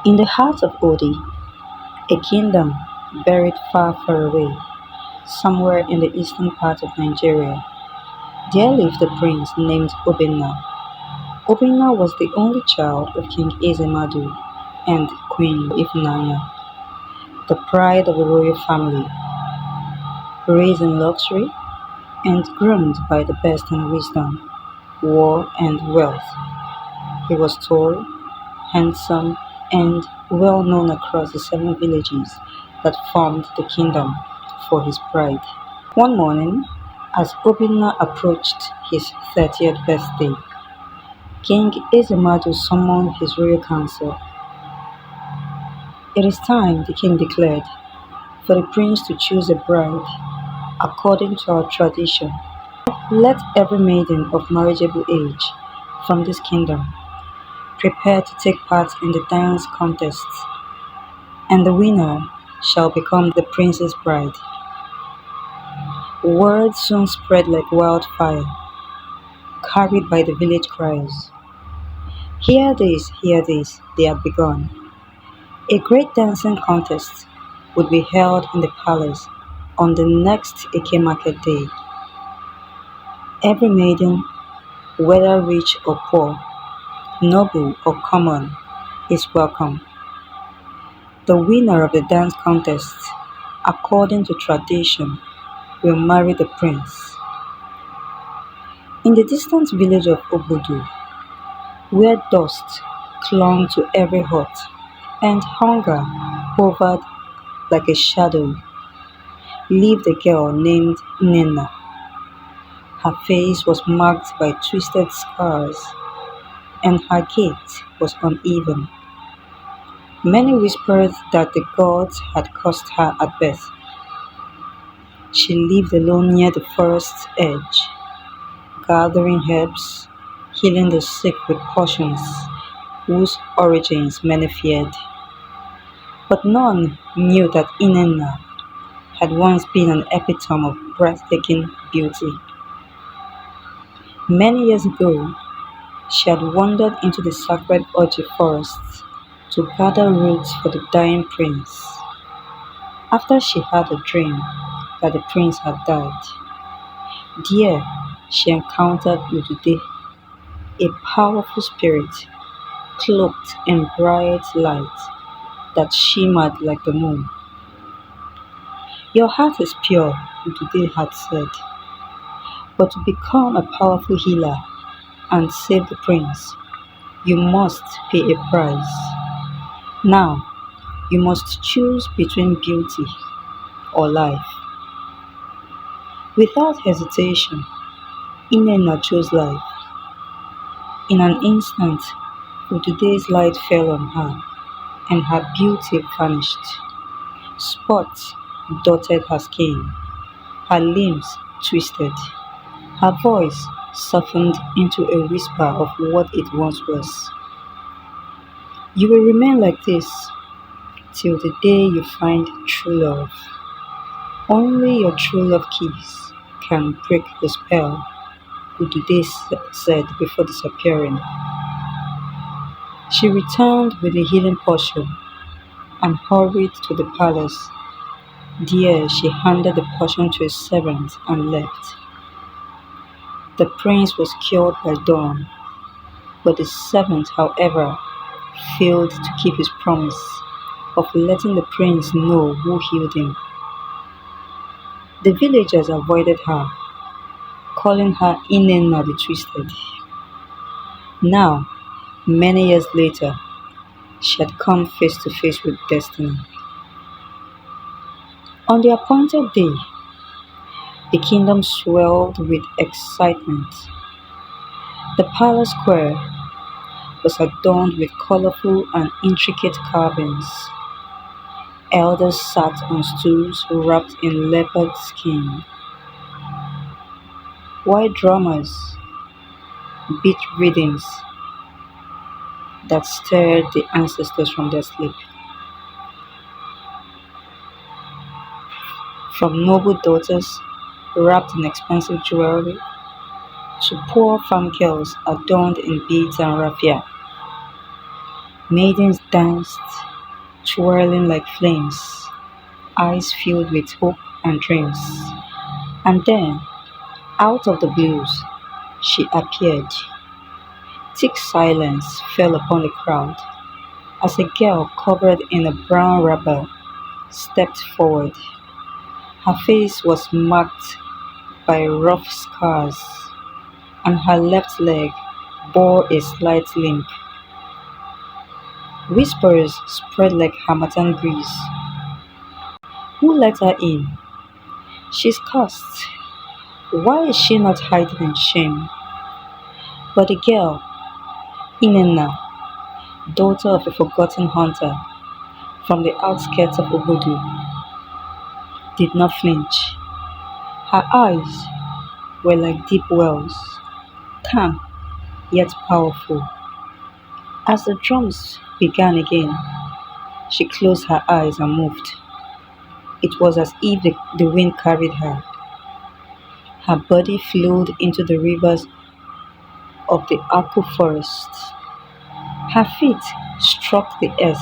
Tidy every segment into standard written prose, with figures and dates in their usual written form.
In the heart of Odi, a kingdom buried far, far away, somewhere in the eastern part of Nigeria, there lived a prince named Obinna. Obinna was the only child of King Ezemadu and Queen Ifnanya, the pride of the royal family, raised in luxury and groomed by the best in wisdom, war, and wealth. He was tall, handsome, and well known across the seven villages that formed the kingdom for his pride. One morning, as Obinna approached his 30th birthday, King Ezemadu summoned his royal council. It is time, the king declared, for the prince to choose a bride according to our tradition. Let every maiden of marriageable age from this kingdom prepare to take part in the dance contest, and the winner shall become the prince's bride. Word soon spread like wildfire, carried by the village criers. Hear this, they have begun. A great dancing contest would be held in the palace on the next Eke market day. Every maiden, whether rich or poor, noble or common, is welcome. The winner of the dance contest, according to tradition, will marry the prince. In the distant village of Obudu, where dust clung to every hut and hunger hovered like a shadow, lived a girl named Nnenna. Her face was marked by twisted scars, and her gait was uneven. Many whispered that the gods had cursed her at birth. She lived alone near the forest's edge, gathering herbs, healing the sick with potions whose origins many feared. But none knew that Nnenna had once been an epitome of breathtaking beauty. Many years ago, she had wandered into the sacred Odi forest to gather roots for the dying prince. After she had a dream that the prince had died, there she encountered Udude, a powerful spirit cloaked in bright light that shimmered like the moon. Your heart is pure, Udude had said, but to become a powerful healer and save the prince, you must pay a price. Now, you must choose between beauty or life. Without hesitation, Nnenna chose life. In an instant, Udude's light fell on her, and her beauty vanished. Spots dotted her skin, her limbs twisted, her voice softened into a whisper of what it once was. You will remain like this till the day you find true love. Only your true love kiss can break the spell, Udude said before disappearing. She returned with the healing potion and hurried to the palace. There she handed the potion to a servant and left. The prince was cured by dawn, but the servant, however, failed to keep his promise of letting the prince know who healed him. The villagers avoided her, calling her Nnenna the Twisted. Now, many years later, she had come face to face with destiny. On the appointed day, the kingdom swelled with excitement. The palace square was adorned with colorful and intricate carvings. Elders sat on stools wrapped in leopard skin, while drummers beat rhythms that stirred the ancestors from their sleep. From noble daughters wrapped in expensive jewelry to poor farm girls adorned in beads and raffia, Maidens danced, twirling like flames, eyes filled with hope and dreams. And then, out of the blues, she appeared. Thick silence fell upon the crowd as a girl covered in a brown wrapper stepped forward. Her face was marked by rough scars, and her left leg bore a slight limp. Whispers spread like harmattan breeze. Who let her in? She's cursed. Why is she not hiding in shame? But the girl, Nnenna, daughter of a forgotten hunter from the outskirts of Obodo, did not flinch. Her eyes were like deep wells, calm yet powerful. As the drums began again, she closed her eyes and moved. It was as if the wind carried her. Her body flowed into the rivers of the Aku forest. Her feet struck the earth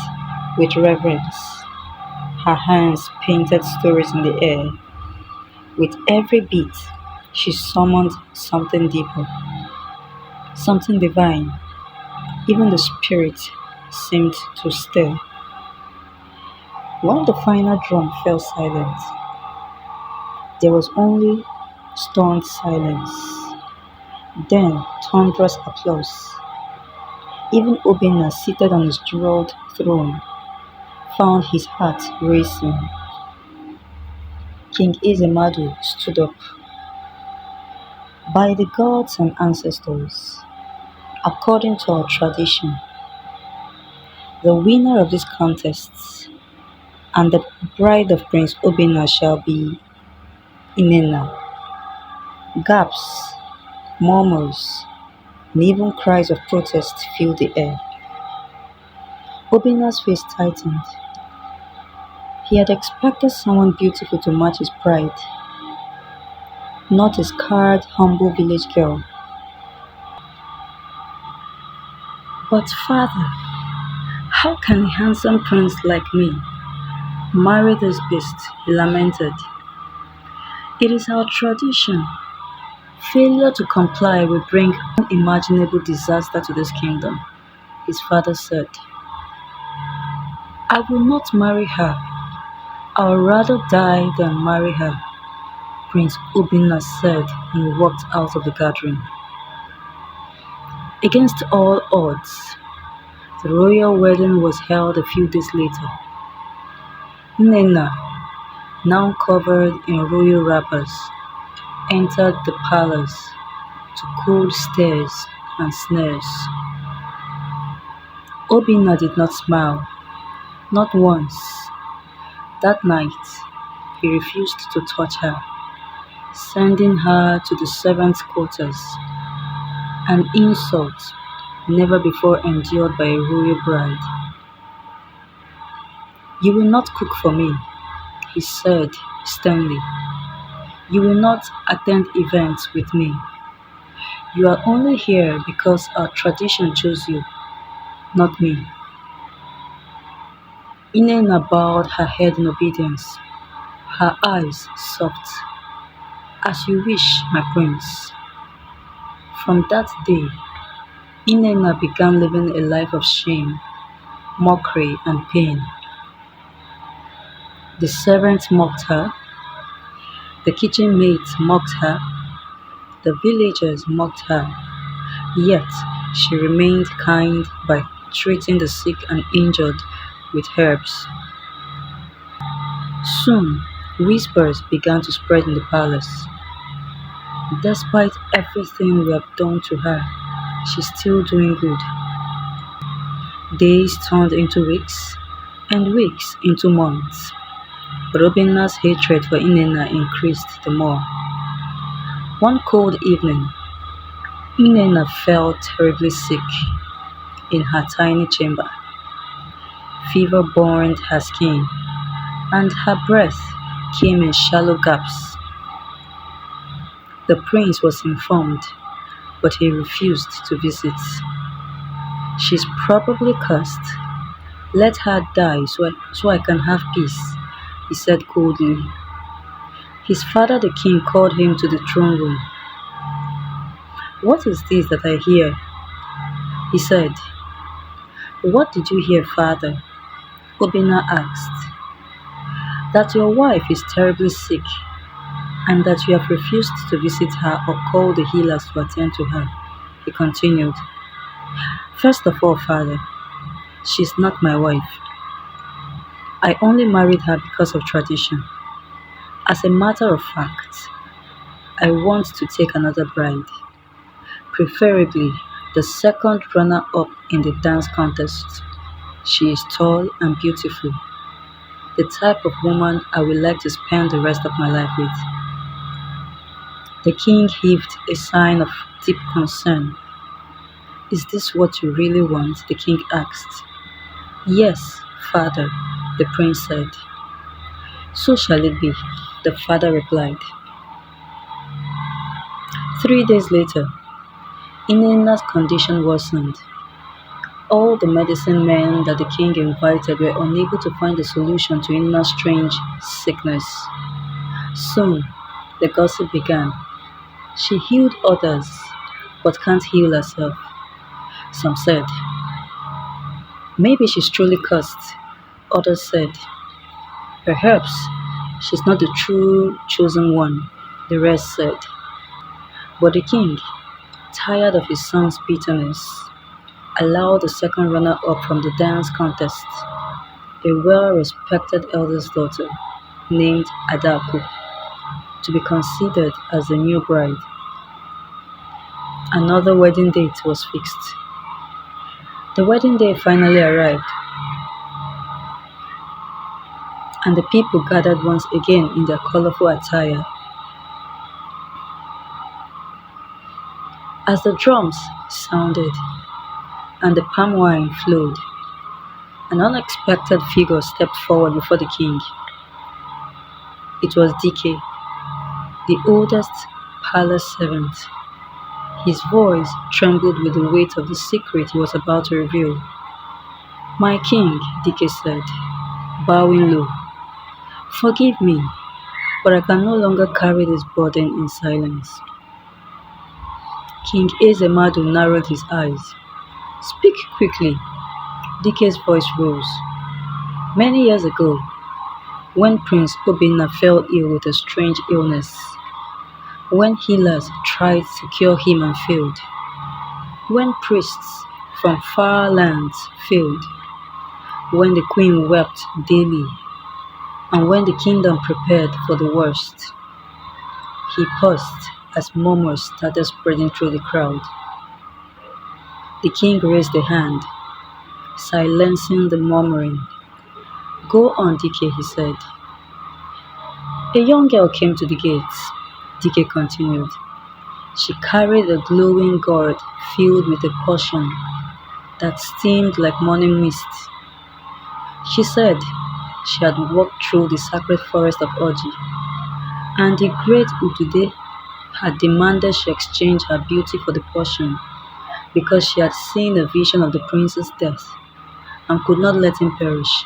with reverence. Her hands painted stories in the air. With every beat, she summoned something deeper, something divine. Even the spirit seemed to stir. When the final drum fell silent, there was only stunned silence. Then thunderous applause. Even Obinna, seated on his jeweled throne, found his heart racing. King Ezemadu stood up. By the gods and ancestors, according to our tradition, the winner of this contest and the bride of Prince Obinna shall be Nnenna. Gasps, murmurs, and even cries of protest filled the air. Obinna's face tightened. He had expected someone beautiful to match his pride, not a scarred, humble village girl. But father, how can a handsome prince like me marry this beast? He lamented. It is our tradition. Failure to comply will bring unimaginable disaster to this kingdom, his father said. I will not marry her. I would rather die than marry her, Prince Obinna said and walked out of the gathering. Against all odds, the royal wedding was held a few days later. Nnenna, now covered in royal wrappers, entered the palace to cold stares and snares. Obinna did not smile, not once. That night, he refused to touch her, sending her to the servants' quarters, an insult never before endured by a royal bride. You will not cook for me, he said sternly. You will not attend events with me. You are only here because our tradition chose you, not me. Nnenna bowed her head in obedience, her eyes soft. As you wish, my prince. From that day, Nnenna began living a life of shame, mockery, and pain. The servants mocked her, the kitchen maids mocked her, the villagers mocked her, yet she remained kind by treating the sick and injured with herbs. Soon, whispers began to spread in the palace. Despite everything we have done to her, she's still doing good. Days turned into weeks, and weeks into months. But Obinna's hatred for Nnenna increased the more. One cold evening, Nnenna fell terribly sick in her tiny chamber. Fever burned her skin, and her breath came in shallow gasps. The prince was informed, but he refused to visit. She's probably cursed. Let her die so I can have peace, he said coldly. His father the king called him to the throne room. What is this that I hear? He said. What did you hear, father? Obinna asked. That your wife is terribly sick and that you have refused to visit her or call the healers to attend to her, he continued. First of all, father, she's not my wife. I only married her because of tradition. As a matter of fact, I want to take another bride, preferably the second runner-up in the dance contest. She is tall and beautiful, the type of woman I would like to spend the rest of my life with. The king heaved a sigh of deep concern. Is this what you really want? The king asked. Yes, father, the prince said. So shall it be, the father replied. 3 days later, Nnenna's condition worsened. All the medicine men that the king invited were unable to find a solution to Nnenna's strange sickness. Soon, the gossip began. She healed others, but can't heal herself. Some said, maybe she's truly cursed. Others said, perhaps she's not the true chosen one. The rest said. But the king, tired of his son's bitterness, allowed the second runner-up from the dance contest, a well-respected eldest daughter named Adaku, to be considered as the new bride. Another wedding date was fixed. The wedding day finally arrived, and the people gathered once again in their colorful attire. As the drums sounded and the palm wine flowed, an unexpected figure stepped forward before the king. It was DK, the oldest palace servant. His voice trembled with the weight of the secret he was about to reveal. My king, DK said, bowing low, forgive me, but I can no longer carry this burden in silence. King Ezemadu narrowed his eyes. Speak quickly. DK's voice rose. Many years ago, when Prince Obinna fell ill with a strange illness, when healers tried to cure him and failed, when priests from far lands failed, when the queen wept daily, and when the kingdom prepared for the worst. He paused as murmurs started spreading through the crowd. The king raised a hand, silencing the murmuring. Go on, DK, he said. A young girl came to the gates, DK continued. She carried a glowing gourd filled with a potion that steamed like morning mist. She said she had walked through the sacred forest of Oji, and the great Udude had demanded she exchange her beauty for the potion because she had seen a vision of the prince's death and could not let him perish.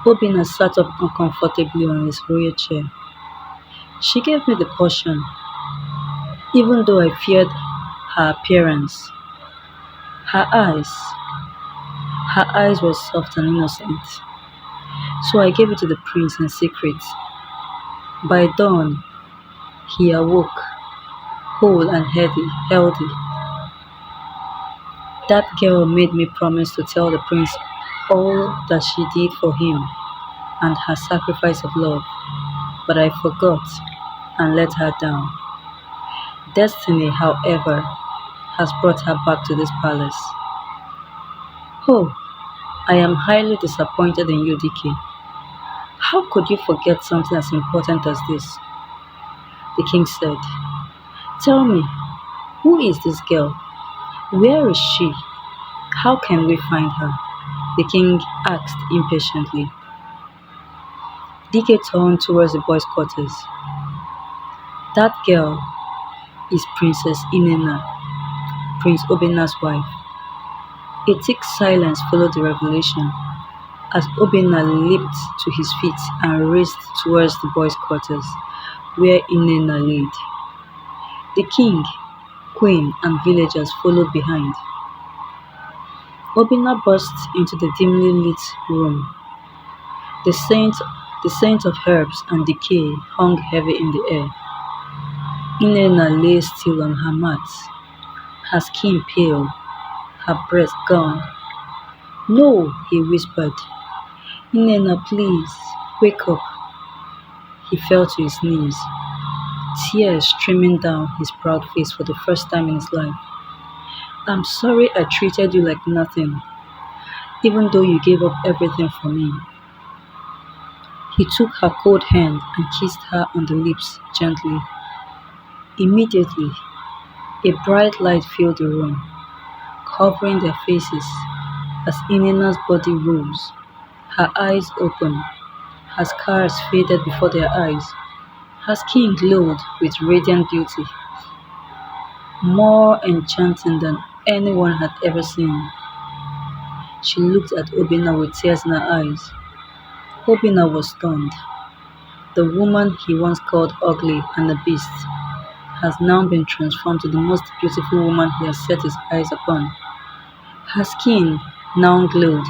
Obinna sat up uncomfortably on his royal chair. She gave me the potion, even though I feared her appearance. Her eyes were soft and innocent. So I gave it to the prince in secret. By dawn, he awoke, whole and healthy. That girl made me promise to tell the prince all that she did for him and her sacrifice of love, but I forgot and let her down. Destiny, however, has brought her back to this palace. Oh, I am highly disappointed in you, DK. How could you forget something as important as this? The king said. Tell me, who is this girl? Where is she? How can we find her? The king asked impatiently. DK turned towards the boys' quarters. That girl is Princess Nnenna, Prince Obinna's wife. A thick silence followed the revelation as Obinna leaped to his feet and raced towards the boys' quarters, where Nnenna lay. The king, queen, and villagers followed behind. Obinna burst into the dimly lit room. The scent, the scent of herbs and decay hung heavy in the air. Nnenna lay still on her mat, her skin pale, her breath gone. "No," he whispered. "Nnenna, please, wake up." He fell to his knees, tears streaming down his proud face for the first time in his life. "I'm sorry I treated you like nothing, even though you gave up everything for me." He took her cold hand and kissed her on the lips gently. Immediately, a bright light filled the room, covering their faces as Inena's body rose, her eyes open, her scars faded before their eyes. Her skin glowed with radiant beauty, more enchanting than anyone had ever seen. She looked at Obinna with tears in her eyes. Obinna was stunned. The woman he once called ugly and a beast has now been transformed to the most beautiful woman he has set his eyes upon. Her skin now glowed,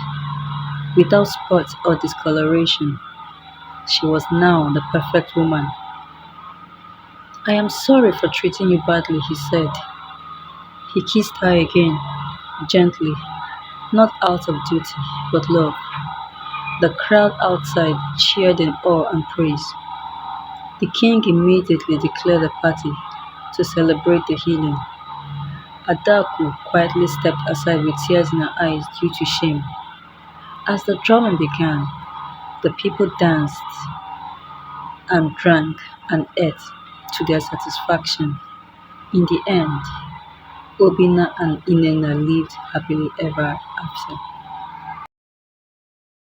without spot or discoloration. She was now the perfect woman. "I am sorry for treating you badly," he said. He kissed her again, gently, not out of duty, but love. The crowd outside cheered in awe and praise. The king immediately declared a party to celebrate the healing. Adaku quietly stepped aside with tears in her eyes due to shame. As the drumming began, the people danced and drank and ate to their satisfaction. In the end, Obinna and Nnenna lived happily ever after.